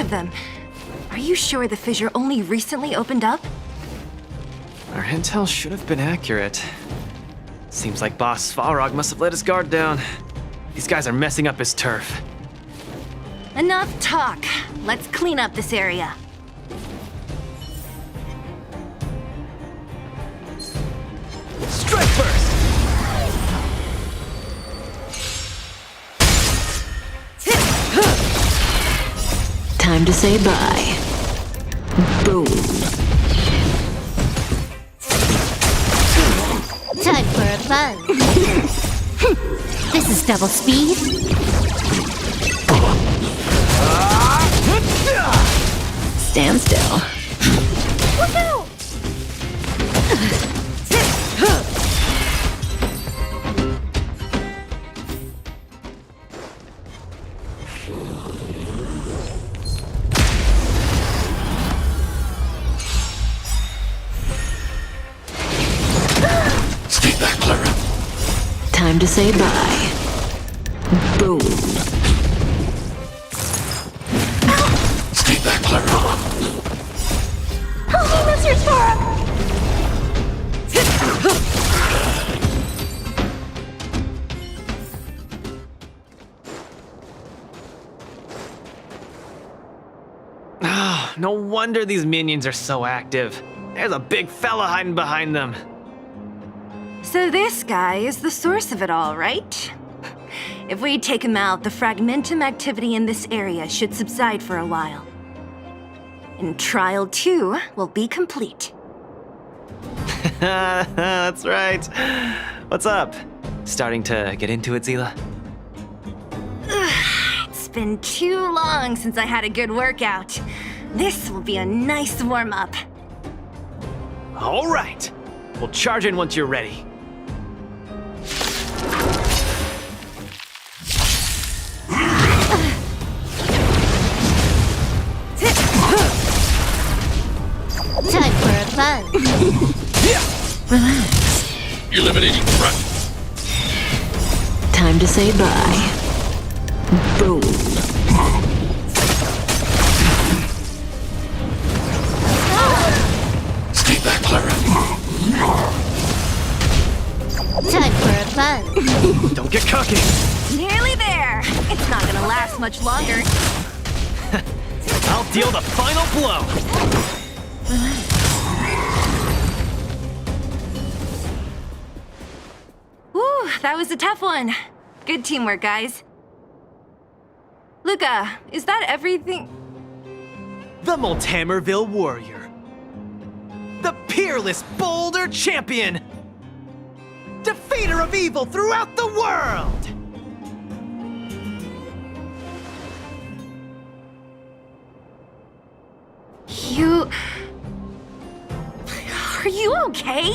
of them. Are you sure the fissure only recently opened up? Our intel should have been accurate. Seems like Boss Svarog must have let his guard down. These guys are messing up his turf. Enough talk. Let's clean up this area. Strike first! Time to say bye. Boom. Time for a fun. This is double speed. Stand still. Look out! Stay back, Clara. Time to say bye. Boom. Stay back, Clara. Help me, Mr. Sora! Ah, no wonder these minions are so active. There's a big fella hiding behind them. So this guy is the source of it all, right? If we take him out, the fragmentum activity in this area should subside for a while. And Trial 2 will be complete. That's right. What's up? Starting to get into it, Seele? It's been too long since I had a good workout. This will be a nice warm-up. All right. We'll charge in once you're ready. Time for a fun. Relax. Eliminating threat. Time to say bye. Boom. Stay back, Clara. Time for a fun. Don't get cocky. Nearly there. It's not gonna last much longer. I'll deal the final blow. Whew, that was a tough one. Good teamwork, guys. Luka, is that everything? The Multamerville Warrior. The peerless Boulder Champion. Defeater of evil throughout the world. You... Are you okay?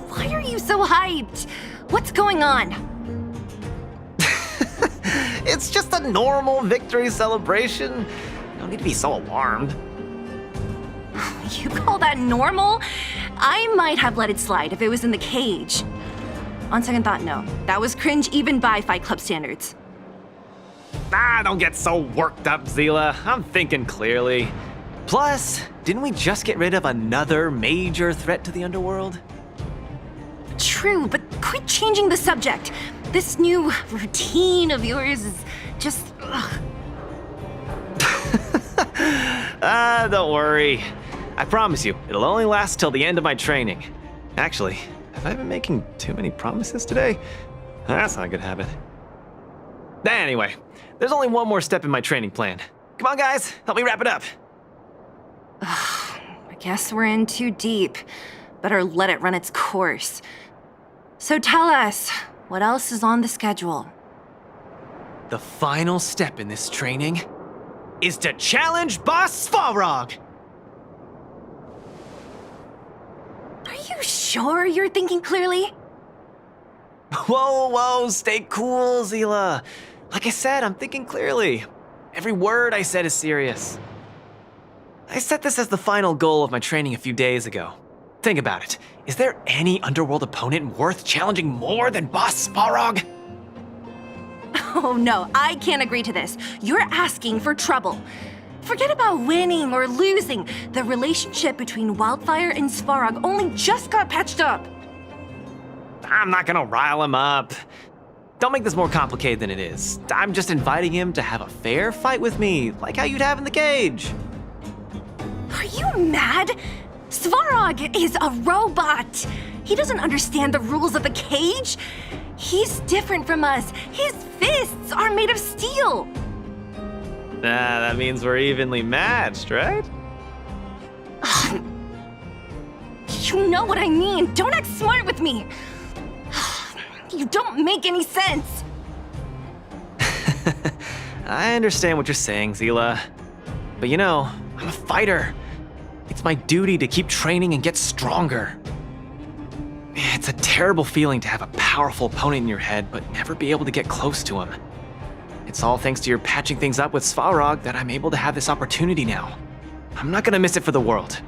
Why are you so hyped? What's going on? It's just a normal victory celebration. You don't need to be so alarmed. You call that normal? I might have let it slide if it was in the cage. On second thought, no. That was cringe even by Fight Club standards. Ah, don't get so worked up, Seele. I'm thinking clearly. Plus, didn't we just get rid of another major threat to the underworld? True, but quit changing the subject. This new routine of yours is just... ugh. Don't worry. I promise you, it'll only last till the end of my training. Actually, have I been making too many promises today? That's not a good habit. Anyway, there's only one more step in my training plan. Come on, guys, help me wrap it up. I guess we're in too deep. Better let it run its course. So tell us, what else is on the schedule? The final step in this training is to challenge Boss Svarog. Are you sure you're thinking clearly? Whoa, stay cool, Seele. Like I said, I'm thinking clearly. Every word I said is serious. I set this as the final goal of my training a few days ago. Think about it. Is there any underworld opponent worth challenging more than Boss Svarog? Oh no, I can't agree to this. You're asking for trouble. Forget about winning or losing. The relationship between Wildfire and Svarog only just got patched up. I'm not gonna rile him up. Don't make this more complicated than it is. I'm just inviting him to have a fair fight with me, like how you'd have in the cage. Are you mad? Svarog is a robot. He doesn't understand the rules of the cage. He's different from us. His fists are made of steel. That means we're evenly matched, right? You know what I mean. Don't act smart with me. You don't make any sense. I understand what you're saying, Seele. But you know, I'm a fighter. It's my duty to keep training and get stronger. It's a terrible feeling to have a powerful opponent in your head, but never be able to get close to him. It's all thanks to your patching things up with Svarog that I'm able to have this opportunity now. I'm not gonna miss it for the world.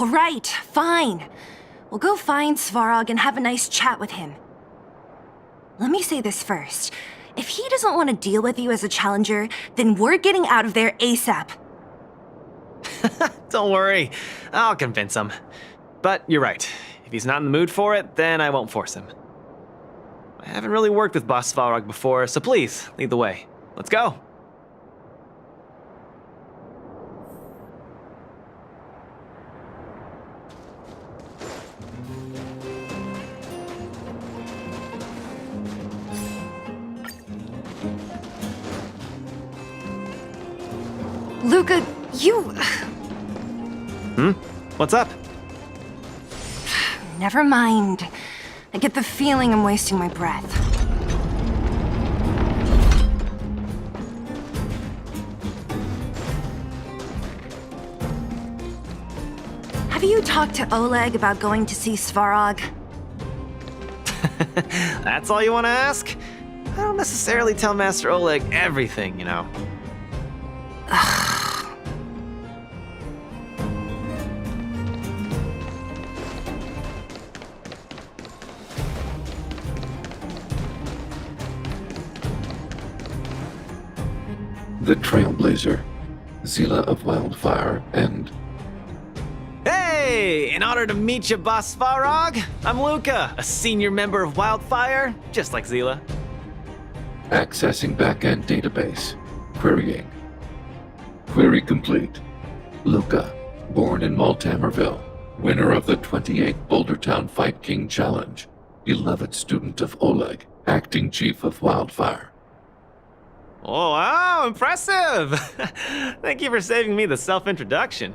All right, fine. We'll go find Svarog and have a nice chat with him. Let me say this first. If he doesn't want to deal with you as a challenger, then we're getting out of there ASAP. Don't worry, I'll convince him. But you're right. If he's not in the mood for it, then I won't force him. I haven't really worked with Boss Svarog before, so please, lead the way. Let's go. Luka, you... What's up? Never mind. I get the feeling I'm wasting my breath. Have you talked to Oleg about going to see Svarog? That's all you want to ask? I don't necessarily tell Master Oleg everything, you know. The Trailblazer, Seele of Wildfire, and Hey! In honor to meet you, Boss Svarog, I'm Luka, a senior member of Wildfire, just like Seele. accessing backend database. Querying. Query complete. Luka, born in Maltamerville, winner of the 28th Bouldertown Fight King Challenge, beloved student of Oleg, acting chief of Wildfire. Oh, wow, impressive! Thank you for saving me the self-introduction.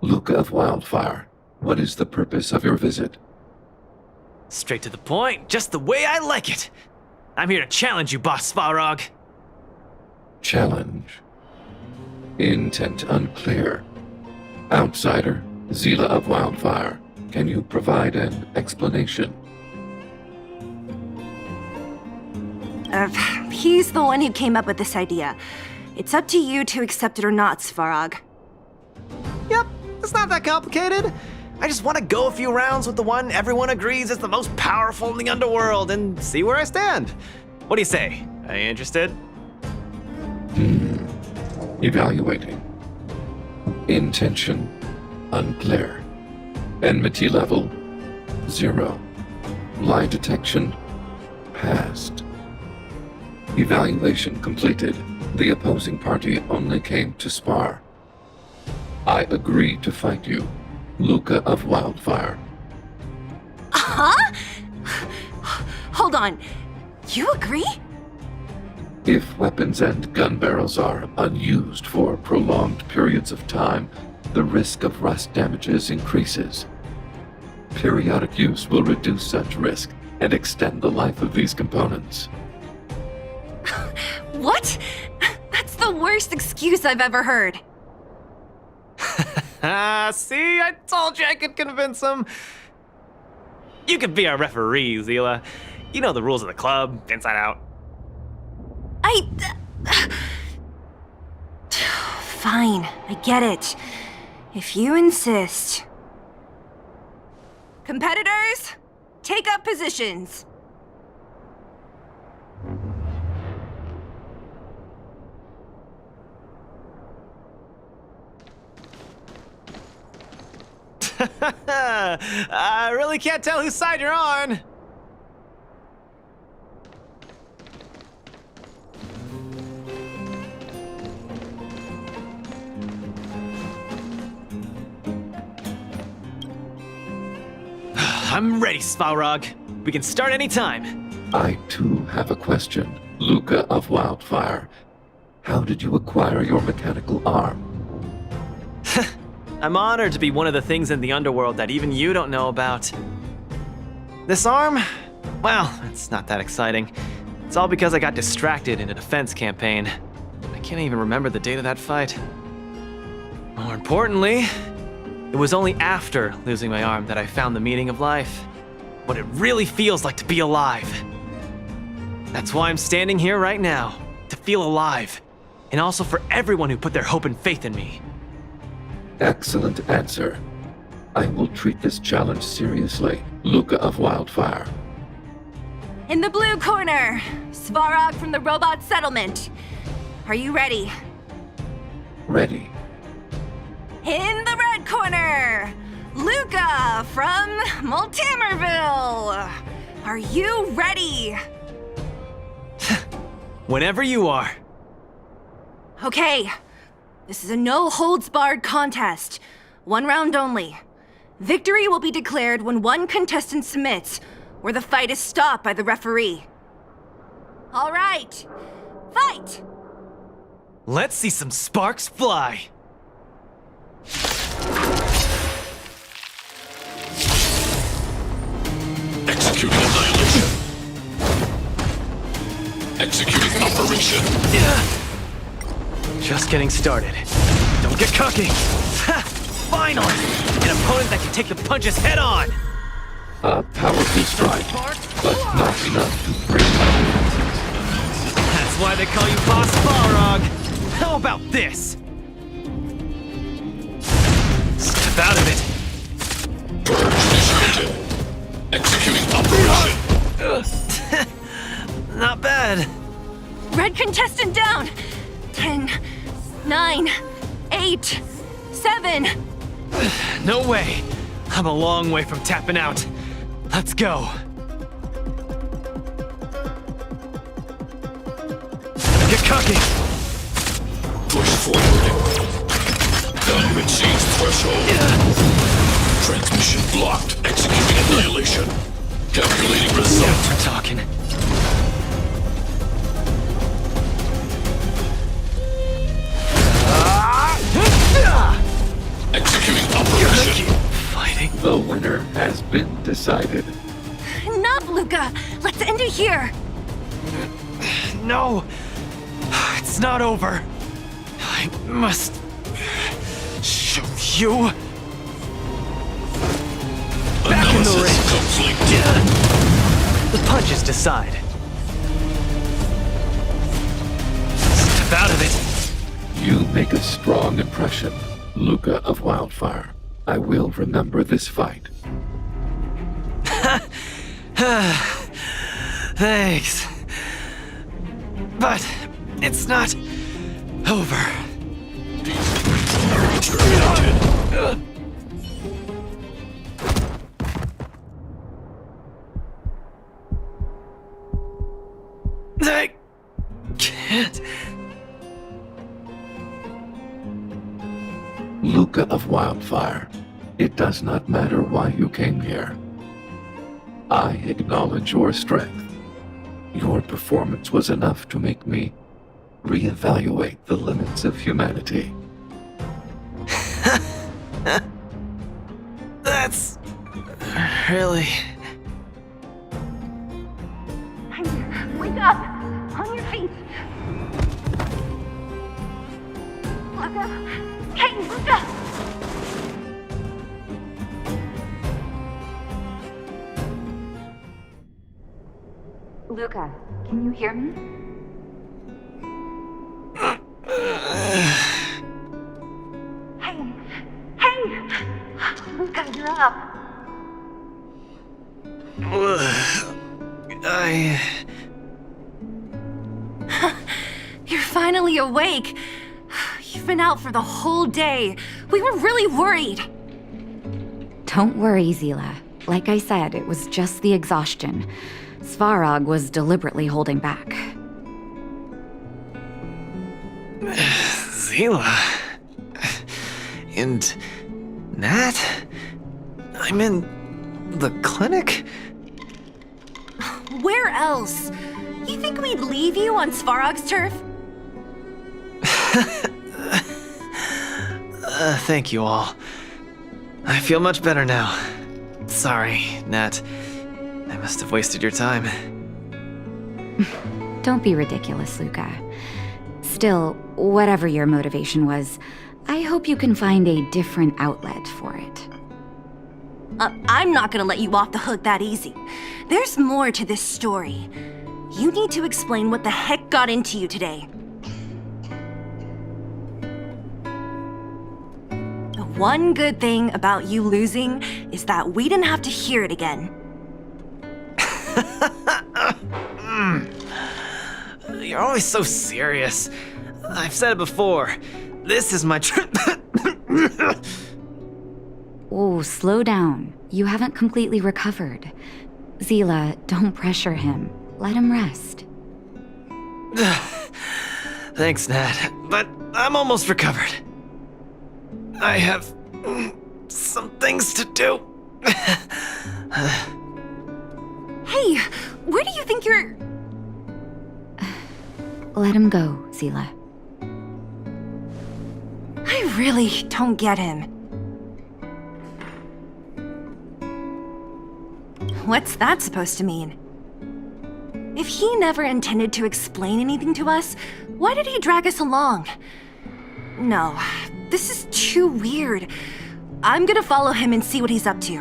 Luka of Wildfire, what is the purpose of your visit? Straight to the point, just the way I like it. I'm here to challenge you, Boss Svarog. Challenge. Intent unclear. Outsider, Seele of Wildfire, can you provide an explanation? He's the one who came up with this idea. It's up to you to accept it or not, Svarog. Yep, it's not that complicated. I just want to go a few rounds with the one everyone agrees is the most powerful in the underworld and see where I stand. What do you say? Are you interested? Evaluating. Intention unclear. Enmity level 0. Lie detection passed. Evaluation completed. The opposing party only came to spar. I agree to fight you, Luka of Wildfire. Huh? Hold on. You agree? If weapons and gun barrels are unused for prolonged periods of time, the risk of rust damages increases. Periodic use will reduce such risk and extend the life of these components. What? That's the worst excuse I've ever heard. See, I told you I could convince him. You could be our referee, Seele. You know the rules of the club, inside out. Fine, I get it. If you insist. Competitors, take up positions. I really can't tell whose side you're on. I'm ready, Svarog. We can start anytime. I too have a question. Luka of Wildfire. How did you acquire your mechanical arm? I'm honored to be one of the things in the underworld that even you don't know about. This arm? Well, it's not that exciting. It's all because I got distracted in a defense campaign. I can't even remember the date of that fight. More importantly, it was only after losing my arm that I found the meaning of life. What it really feels like to be alive. That's why I'm standing here right now, to feel alive. And also for everyone who put their hope and faith in me. Excellent answer. I will treat this challenge seriously. Luka of Wildfire. In the blue corner, Svarog from the robot settlement. Are you ready? Ready. In the red corner, Luka from Multamerville. Are you ready? Whenever you are. Okay, this is a no-holds-barred contest. 1 round only. Victory will be declared when one contestant submits, or the fight is stopped by the referee. All right, fight! Let's see some sparks fly. Executing annihilation. Executing operation. Just getting started. Don't get cocky. Ha! Finally! An opponent that can take the punches head on! A powerful strike, but not enough to break my defenses. That's why they call you Boss Balrog. How about this? Step out of it. Purge initiated. Executing operation. Not bad. Red contestant down! 10, 9, 8, 7. No way. I'm a long way from tapping out. Let's go. Get cocky. Push forward. Value exceeds threshold. Transmission blocked. Executing annihilation. Calculating result. Now we're talking. Executing operation. Fighting. The winner has been decided. Enough, Luka! Let's end it here! No. It's not over. I must show you. Back in the ring. Conflict. The punches decide. Step out of it. You make a strong impression, Luka of Wildfire. I will remember this fight. Thanks. But it's not over. Terminated. I can't. Luka of Wildfire, it does not matter why you came here. I acknowledge your strength. Your performance was enough to make me reevaluate the limits of humanity. That's really. Wake up! On your feet! Luka! Hey, Luka! Luka, can you hear me? Hey! Hey! Luka, you're up! You're finally awake. You've been out for the whole day. We were really worried. Don't worry, Seele. Like I said, it was just the exhaustion. Svarog was deliberately holding back. Seele. And Nat? I'm in the clinic? Where else? You think we'd leave you on Svarog's turf? Thank you all. I feel much better now. Sorry, Nat. I must have wasted your time. Don't be ridiculous, Luka. Still, whatever your motivation was, I hope you can find a different outlet for it. I'm not gonna let you off the hook that easy. There's more to this story. You need to explain what the heck got into you today. The one good thing about you losing is that we didn't have to hear it again. You're always so serious. I've said it before. This is my Oh, slow down. You haven't completely recovered. Seele, don't pressure him. Let him rest. Thanks, Nat, but I'm almost recovered. I have some things to do. Hey, where do you think you're... Let him go, Seele. I really don't get him. What's that supposed to mean? If he never intended to explain anything to us, why did he drag us along? No, this is too weird. I'm gonna follow him and see what he's up to.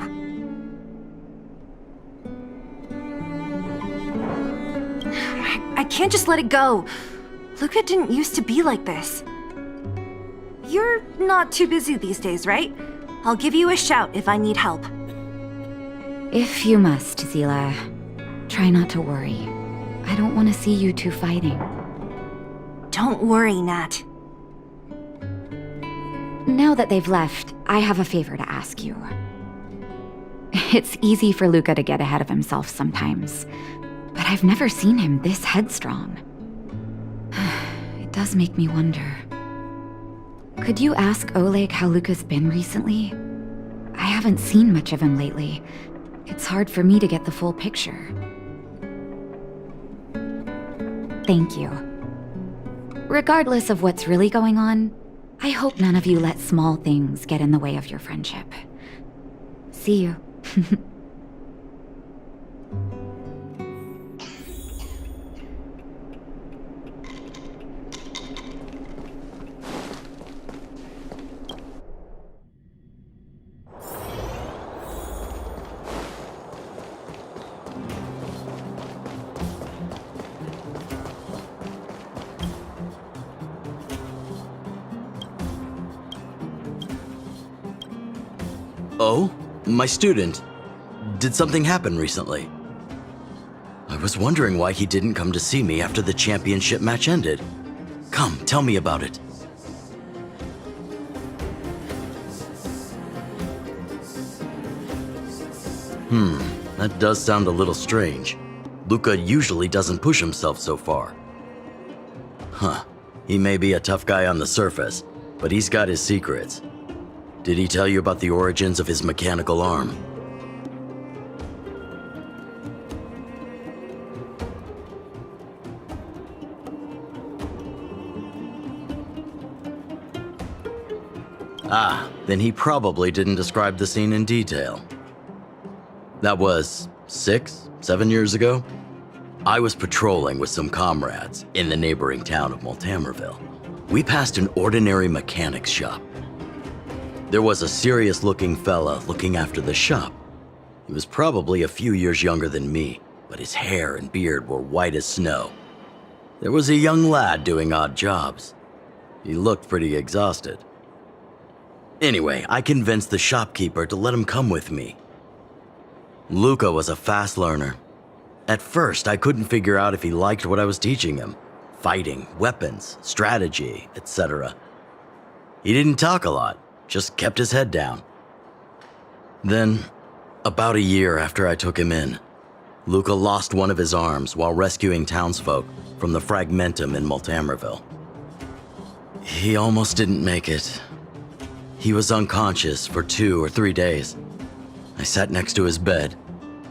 I can't just let it go. Luka didn't used to be like this. You're not too busy these days, right? I'll give you a shout if I need help. If you must, Seele, try not to worry. I don't want to see you two fighting. Don't worry, Nat. Now that they've left, I have a favor to ask you. It's easy for Luka to get ahead of himself sometimes, but I've never seen him this headstrong. It does make me wonder. Could you ask Oleg how Luka's been recently? I haven't seen much of him lately. It's hard for me to get the full picture. Thank you. Regardless of what's really going on, I hope none of you let small things get in the way of your friendship. See you. Oh? My student. Did something happen recently? I was wondering why he didn't come to see me after the championship match ended. Come, tell me about it. That does sound a little strange. Luka usually doesn't push himself so far. Huh. He may be a tough guy on the surface, but he's got his secrets. Did he tell you about the origins of his mechanical arm? Ah, then he probably didn't describe the scene in detail. That was 7 years ago? I was patrolling with some comrades in the neighboring town of Multamerville. We passed an ordinary mechanic's shop. There was a serious-looking fella looking after the shop. He was probably a few years younger than me, but his hair and beard were white as snow. There was a young lad doing odd jobs. He looked pretty exhausted. Anyway, I convinced the shopkeeper to let him come with me. Luka was a fast learner. At first, I couldn't figure out if he liked what I was teaching him. Fighting, weapons, strategy, etc. He didn't talk a lot, just kept his head down. Then, about a year after I took him in, Luka lost one of his arms while rescuing townsfolk from the Fragmentum in Multamerville. He almost didn't make it. He was unconscious for 2 or 3 days. I sat next to his bed,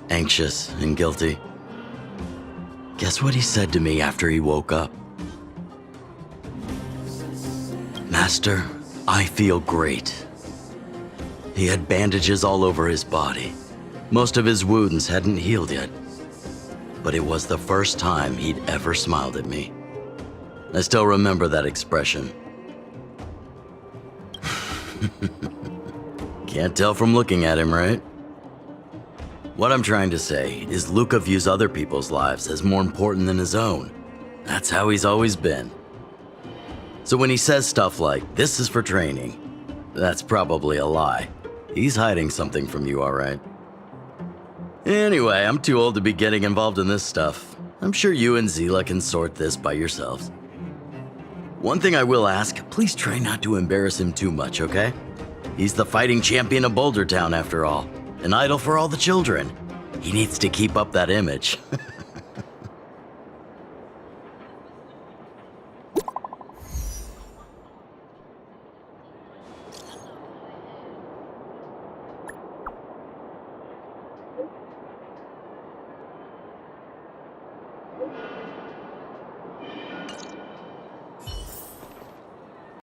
anxious and guilty. Guess what he said to me after he woke up? "Master, I feel great." He had bandages all over his body. Most of his wounds hadn't healed yet. But it was the first time he'd ever smiled at me. I still remember that expression. Can't tell from looking at him, right? What I'm trying to say is Luka views other people's lives as more important than his own. That's how he's always been. So when he says stuff like, "This is for training," that's probably a lie. He's hiding something from you, all right? Anyway, I'm too old to be getting involved in this stuff. I'm sure you and Seele can sort this by yourselves. One thing I will ask, please try not to embarrass him too much, okay? He's the fighting champion of Boulder Town, after all. An idol for all the children. He needs to keep up that image.